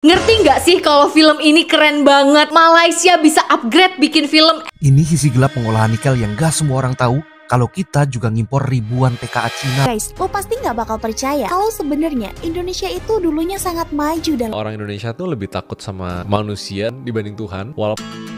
Ngerti nggak sih kalau film ini keren banget? Malaysia bisa upgrade bikin film. Ini sisi gelap pengolahan nikel yang gak semua orang tahu. Kalau kita juga ngimpor ribuan TKA Cina. Guys, lo pasti nggak bakal percaya kalau sebenarnya Indonesia itu dulunya sangat maju dan orang Indonesia tuh lebih takut sama manusia dibanding Tuhan. Walaupun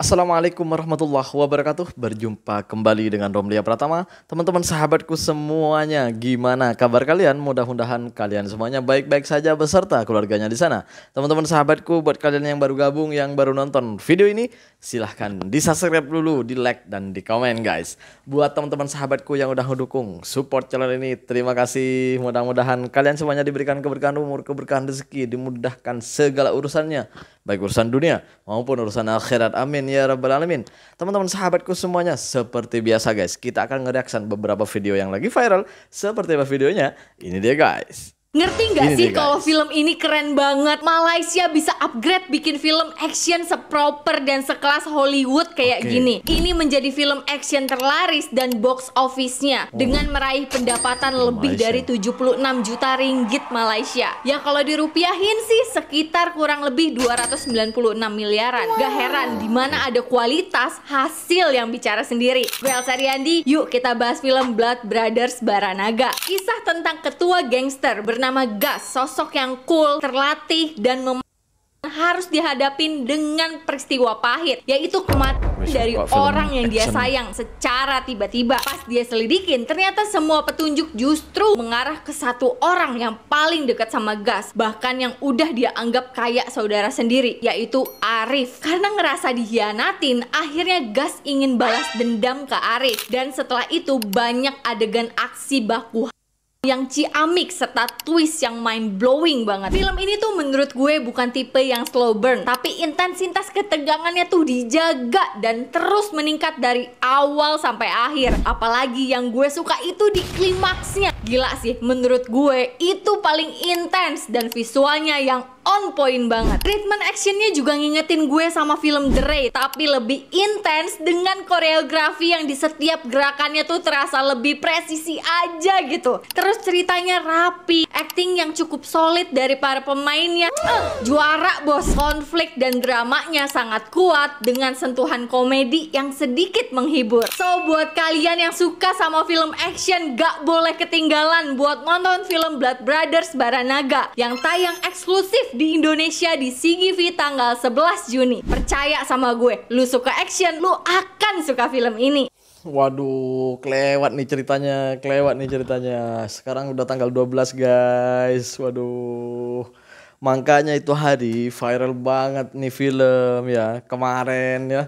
Assalamualaikum warahmatullahi wabarakatuh. Berjumpa kembali dengan Romlia Pratama. Teman-teman sahabatku semuanya, gimana kabar kalian? Mudah-mudahan kalian semuanya baik-baik saja beserta keluarganya di sana. Teman-teman sahabatku, buat kalian yang baru gabung, yang baru nonton video ini, silahkan di-subscribe dulu, di-like dan di komen guys. Buat teman-teman sahabatku yang udah mendukung support channel ini, terima kasih. Mudah-mudahan kalian semuanya diberikan keberkahan umur, keberkahan rezeki, dimudahkan segala urusannya, baik urusan dunia maupun urusan akhirat. Amin ya rabbal alamin. Teman-teman sahabatku semuanya, seperti biasa guys, kita akan nge-reaction beberapa video yang lagi viral. Seperti apa videonya? Ini dia guys. Ngerti nggak sih kalau film ini keren banget? Malaysia bisa upgrade bikin film action seproper dan sekelas Hollywood kayak gini. Ini menjadi film action terlaris dan box office-nya dengan meraih pendapatan lebih dari 76 juta ringgit Malaysia. Ya kalau dirupiahin sih sekitar kurang lebih 296 miliaran. Gak heran dimana ada kualitas hasil yang bicara sendiri. Gue Elsa Riyandi, yuk kita bahas film Blood Brothers Baranaga. Kisah tentang ketua gangster bernama Gas, sosok yang cool, terlatih, dan harus dihadapin dengan peristiwa pahit, yaitu kematian dari orang yang dia sayang secara tiba-tiba. Pas dia selidikin, ternyata semua petunjuk justru mengarah ke satu orang yang paling dekat sama Gas, bahkan yang udah dia anggap kayak saudara sendiri, yaitu Arif. Karena ngerasa dihianatin, akhirnya Gas ingin balas dendam ke Arif, dan setelah itu banyak adegan aksi baku yang ciamik serta twist yang mind blowing banget. Film ini tuh menurut gue bukan tipe yang slow burn, tapi intensitas ketegangannya tuh dijaga dan terus meningkat dari awal sampai akhir. Apalagi yang gue suka itu di klimaksnya. Gila sih, menurut gue itu paling intens dan visualnya yang on point banget. Treatment actionnya juga ngingetin gue sama film The Raid, tapi lebih intens dengan koreografi yang di setiap gerakannya tuh terasa lebih presisi aja gitu. Terus ceritanya rapi, acting yang cukup solid dari para pemainnya. Juara bos. Konflik dan dramanya sangat kuat dengan sentuhan komedi yang sedikit menghibur. So buat kalian yang suka sama film action, gak boleh ketinggalan buat nonton film Blood Brothers Baranaga yang tayang eksklusif di Indonesia di CGV tanggal 11 Juni. Percaya sama gue, lu suka action, lu akan suka film ini. Waduh, kelewat nih ceritanya, Sekarang udah tanggal 12 guys. Waduh, makanya itu hari viral banget nih film ya. Kemarin ya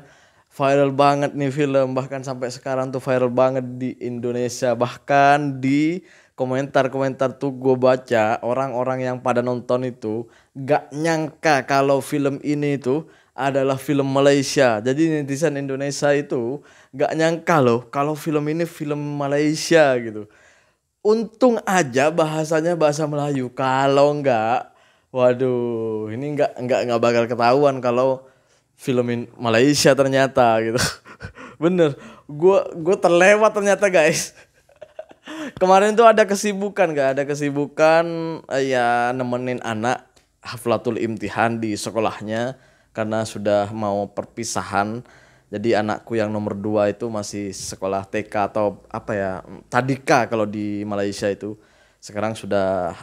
viral banget nih film. Bahkan sampai sekarang tuh viral banget di Indonesia. Bahkan di komentar-komentar tuh gue baca, orang-orang yang pada nonton itu gak nyangka kalau film ini tuh adalah film Malaysia. Jadi netizen Indonesia itu gak nyangka loh kalau film ini film Malaysia gitu. Untung aja bahasanya bahasa Melayu. Kalau enggak, waduh, ini enggak bakal ketahuan kalau filmin Malaysia ternyata gitu. Bener, gue terlewat ternyata guys. Kemarin tuh ada kesibukan ya nemenin anak haflatul imtihan di sekolahnya karena sudah mau perpisahan. Jadi anakku yang nomor 2 itu masih sekolah TK atau apa ya, Tadika kalau di Malaysia itu. Sekarang sudah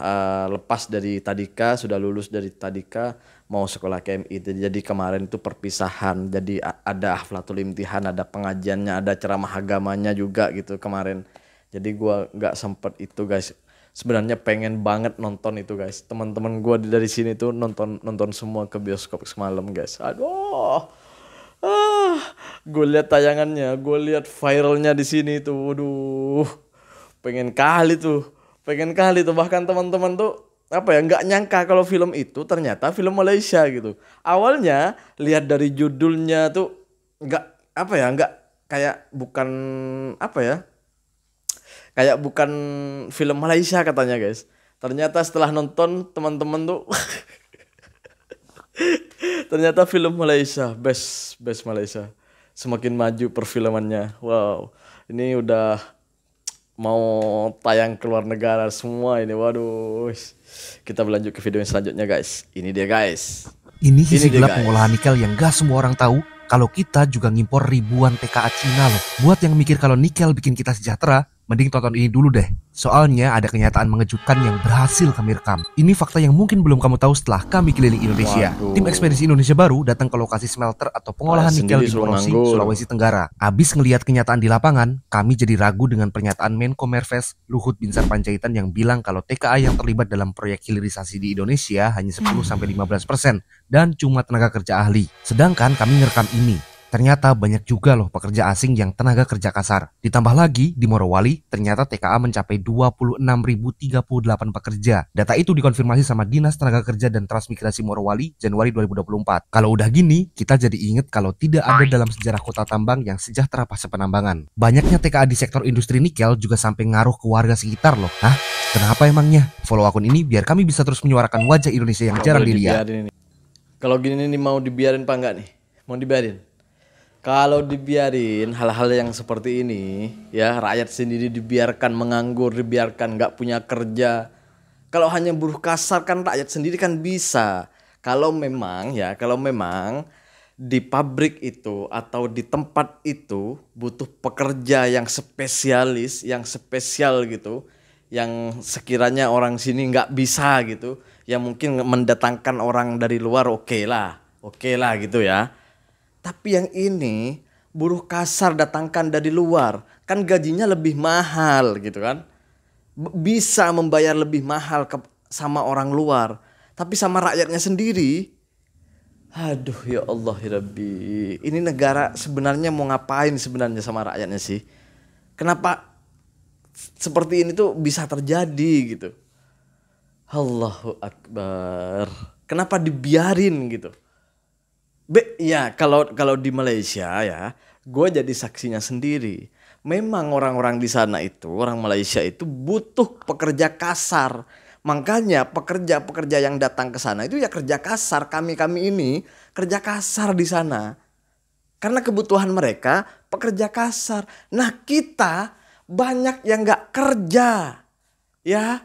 lepas dari Tadika, sudah lulus dari Tadika, mau sekolah KMI. Jadi kemarin itu perpisahan. Jadi ada haflatul imtihan, ada pengajiannya, ada ceramah agamanya juga gitu kemarin. Jadi gua nggak sempet itu guys. Sebenarnya pengen banget nonton itu guys. Teman-teman gua dari sini tuh nonton semua ke bioskop semalam guys. Aduh, gue lihat tayangannya, gue lihat viralnya di sini tuh. Waduh, pengen kali tuh. Bahkan teman-teman tuh apa ya, nggak nyangka kalau film itu ternyata film Malaysia gitu. Awalnya lihat dari judulnya tuh apa ya, nggak kayak bukan apa ya, kayak bukan film Malaysia katanya guys. Ternyata setelah nonton teman-teman tuh ternyata film Malaysia best Malaysia, semakin maju perfilmannya. Wow, ini udah mau tayang ke luar negara semua ini. Waduh, kita berlanjut ke video yang selanjutnya guys. Ini dia guys. Ini sisi dia, gelap guys. pengolahan nikel yang gak semua orang tahu kalau kita juga ngimpor ribuan TKA Cina loh. Buat yang mikir kalau nikel bikin kita sejahtera, mending tonton ini dulu deh. Soalnya ada kenyataan mengejutkan yang berhasil kami rekam. Ini fakta yang mungkin belum kamu tahu setelah kami keliling Indonesia. Waduh. Tim ekspedisi Indonesia baru datang ke lokasi smelter atau pengolahan nikel di Borosi, Sulawesi Tenggara. Abis ngelihat kenyataan di lapangan, kami jadi ragu dengan pernyataan Menko Marves Luhut Binsar Panjaitan yang bilang kalau TKA yang terlibat dalam proyek hilirisasi di Indonesia hanya 10-15% dan cuma tenaga kerja ahli. Sedangkan kami ngerekam ini. Ternyata banyak juga loh pekerja asing yang tenaga kerja kasar. Ditambah lagi di Morowali, ternyata TKA mencapai 26.038 pekerja. Data itu dikonfirmasi sama Dinas Tenaga Kerja dan Transmigrasi Morowali Januari 2024. Kalau udah gini, kita jadi inget kalau tidak ada dalam sejarah kota tambang yang sejahtera pasca penambangan. Banyaknya TKA di sektor industri nikel juga sampai ngaruh ke warga sekitar loh. Hah? Kenapa emangnya? Follow akun ini biar kami bisa terus menyuarakan wajah Indonesia yang jarang dilihat. Kalau gini nih mau dibiarin apa enggak nih? Mau dibiarin? Kalau dibiarin hal-hal yang seperti ini, ya rakyat sendiri dibiarkan menganggur, dibiarkan nggak punya kerja. Kalau hanya buruh kasar kan rakyat sendiri kan bisa. Kalau memang di pabrik itu atau di tempat itu butuh pekerja yang spesialis, yang spesial gitu, yang sekiranya orang sini nggak bisa gitu, yang mungkin mendatangkan orang dari luar oke lah gitu ya. Tapi yang ini buruh kasar datangkan dari luar, kan gajinya lebih mahal gitu kan. Bisa membayar lebih mahal sama orang luar. Tapi sama rakyatnya sendiri, aduh ya Allah ya Rabbi. Ini negara sebenarnya mau ngapain sebenarnya sama rakyatnya sih? Kenapa seperti ini tuh bisa terjadi gitu? Allahu Akbar. Kenapa dibiarin gitu? Ya kalau di Malaysia ya, gue jadi saksinya sendiri. Memang orang-orang di sana itu, orang Malaysia itu butuh pekerja kasar. Makanya pekerja-pekerja yang datang ke sana itu ya kerja kasar. Kami ini kerja kasar di sana. Karena kebutuhan mereka pekerja kasar. Nah kita banyak yang nggak kerja, ya.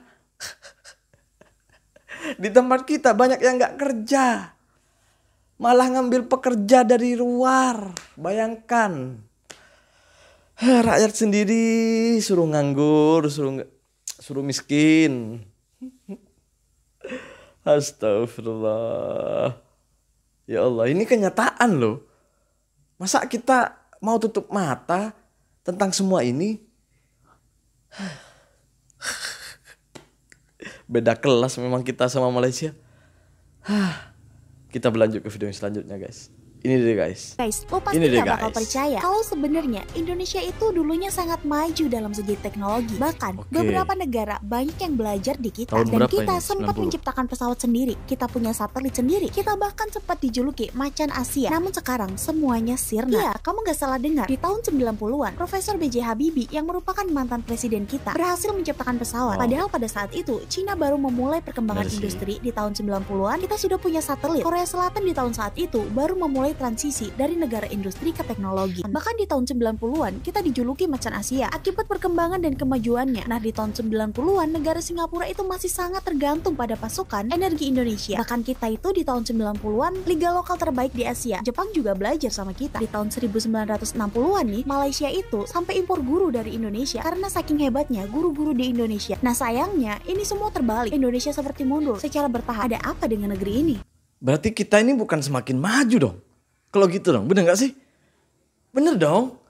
Di tempat kita banyak yang nggak kerja. Malah ngambil pekerja dari luar. Bayangkan. Rakyat sendiri suruh nganggur, suruh miskin. Astagfirullah. Ya Allah, ini kenyataan loh. Masa kita mau tutup mata tentang semua ini? Beda kelas memang kita sama Malaysia. Kita berlanjut ke video yang selanjutnya guys. Ini dia guys. Lo pasti gak bakal percaya kalau sebenarnya Indonesia itu dulunya sangat maju dalam segi teknologi. Bahkan beberapa negara banyak yang belajar di kita. Dan kita sempat menciptakan pesawat sendiri. Kita punya satelit sendiri. Kita bahkan sempat dijuluki macan Asia. Namun sekarang semuanya sirna. Iya, kamu gak salah dengar. Di tahun 90-an, Profesor B.J. Habibie yang merupakan mantan presiden kita berhasil menciptakan pesawat. Padahal pada saat itu Cina baru memulai perkembangan industri. Di tahun 90-an kita sudah punya satelit. Korea Selatan di tahun saat itu baru memulai transisi dari negara industri ke teknologi. Bahkan di tahun 90-an kita dijuluki macan Asia akibat perkembangan dan kemajuannya. Nah di tahun 90-an negara Singapura itu masih sangat tergantung pada pasokan energi Indonesia. Bahkan kita itu di tahun 90-an liga lokal terbaik di Asia. Jepang juga belajar sama kita. Di tahun 1960-an nih Malaysia itu sampai impor guru dari Indonesia karena saking hebatnya guru-guru di Indonesia. Nah sayangnya ini semua terbalik. Indonesia seperti mundur secara bertahap. Ada apa dengan negeri ini? Berarti kita ini bukan semakin maju dong. Kalau gitu dong, bener gak sih? Bener dong.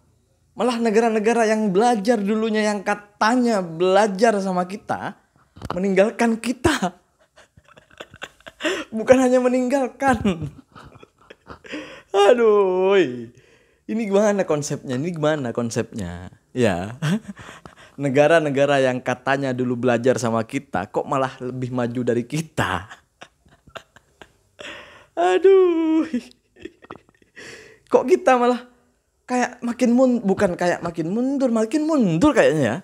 Malah negara-negara yang belajar dulunya, yang katanya belajar sama kita, meninggalkan kita. Bukan hanya meninggalkan. Aduh. Ini gimana konsepnya? Ya. Negara-negara yang katanya dulu belajar sama kita, kok malah lebih maju dari kita? Aduh. Kok kita malah kayak bukan kayak makin mundur kayaknya ya.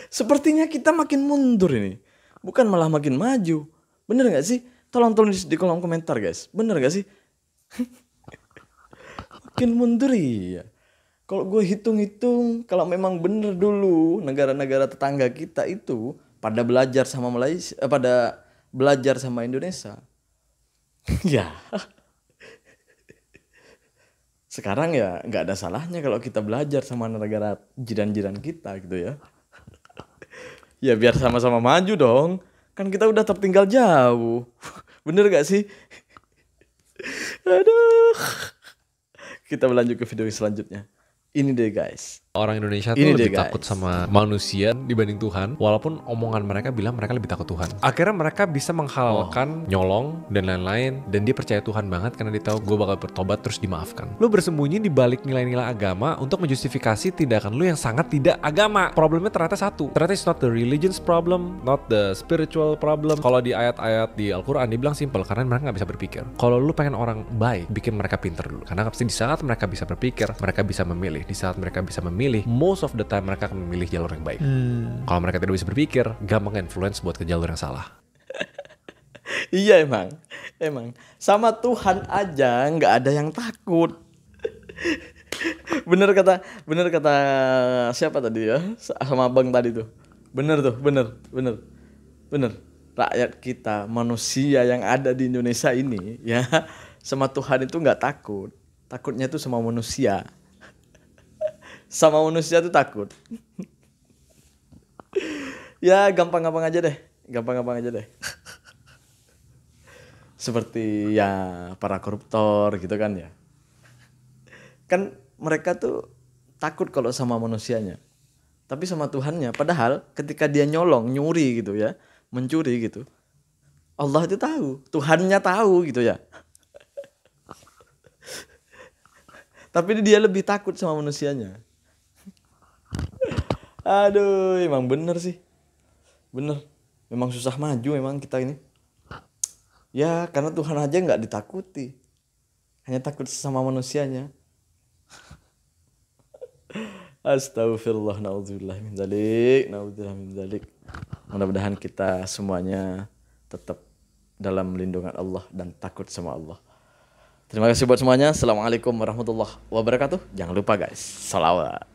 Sepertinya kita makin mundur ini, bukan malah makin maju. Bener gak sih? Tolong tulis di kolom komentar guys, bener gak sih? Makin mundur ya. Kalau gue hitung-hitung, kalau memang bener dulu negara-negara tetangga kita itu pada belajar sama Malaysia, pada belajar sama Indonesia. Ya. Sekarang ya nggak ada salahnya kalau kita belajar sama negara jiran-jiran kita gitu ya. Ya biar sama-sama maju dong. Kan kita udah tertinggal jauh. Bener gak sih? Aduh. Kita berlanjut ke video selanjutnya. Ini deh guys. Orang Indonesia tuh lebih takut sama manusia dibanding Tuhan. Walaupun omongan mereka bilang mereka lebih takut Tuhan. Akhirnya mereka bisa menghalalkan nyolong dan lain-lain. Dan dia percaya Tuhan banget karena dia tahu gue bakal bertobat terus dimaafkan. Lu bersembunyi di balik nilai-nilai agama untuk menjustifikasi tindakan lu yang sangat tidak agama. Problemnya ternyata satu. Ternyata it's not the religion's problem, not the spiritual problem. Kalau di ayat-ayat di Al-Quran dibilang simple karena mereka gak bisa berpikir. Kalau lu pengen orang baik, bikin mereka pinter dulu. Karena pasti di saat mereka bisa berpikir, mereka bisa memilih. Di saat mereka bisa memilih, most of the time mereka akan memilih jalur yang baik. Kalau mereka tidak bisa berpikir, gampang influence buat ke jalur yang salah. Iya emang sama Tuhan aja nggak ada yang takut. bener kata siapa tadi ya, sama abang tadi tuh. Bener. Rakyat kita, manusia yang ada di Indonesia ini ya, sama Tuhan itu nggak takut. Takutnya tuh sama manusia. Sama manusia tuh takut. Ya gampang-gampang aja deh. Seperti ya para koruptor gitu kan ya. Kan mereka tuh takut kalau sama manusianya. Tapi sama Tuhannya. Padahal ketika dia nyuri gitu ya, mencuri gitu, Allah itu tahu, Tuhannya tahu gitu ya. Tapi dia lebih takut sama manusianya. Aduh, emang bener sih. Bener. Memang susah maju memang kita ini. Ya, karena Tuhan aja nggak ditakuti. Hanya takut sama manusianya. Astagfirullah, na'udzubillah min dzalik. Mudah-mudahan kita semuanya tetap dalam lindungan Allah dan takut sama Allah. Terima kasih buat semuanya. Assalamualaikum warahmatullahi wabarakatuh. Jangan lupa guys, salawat.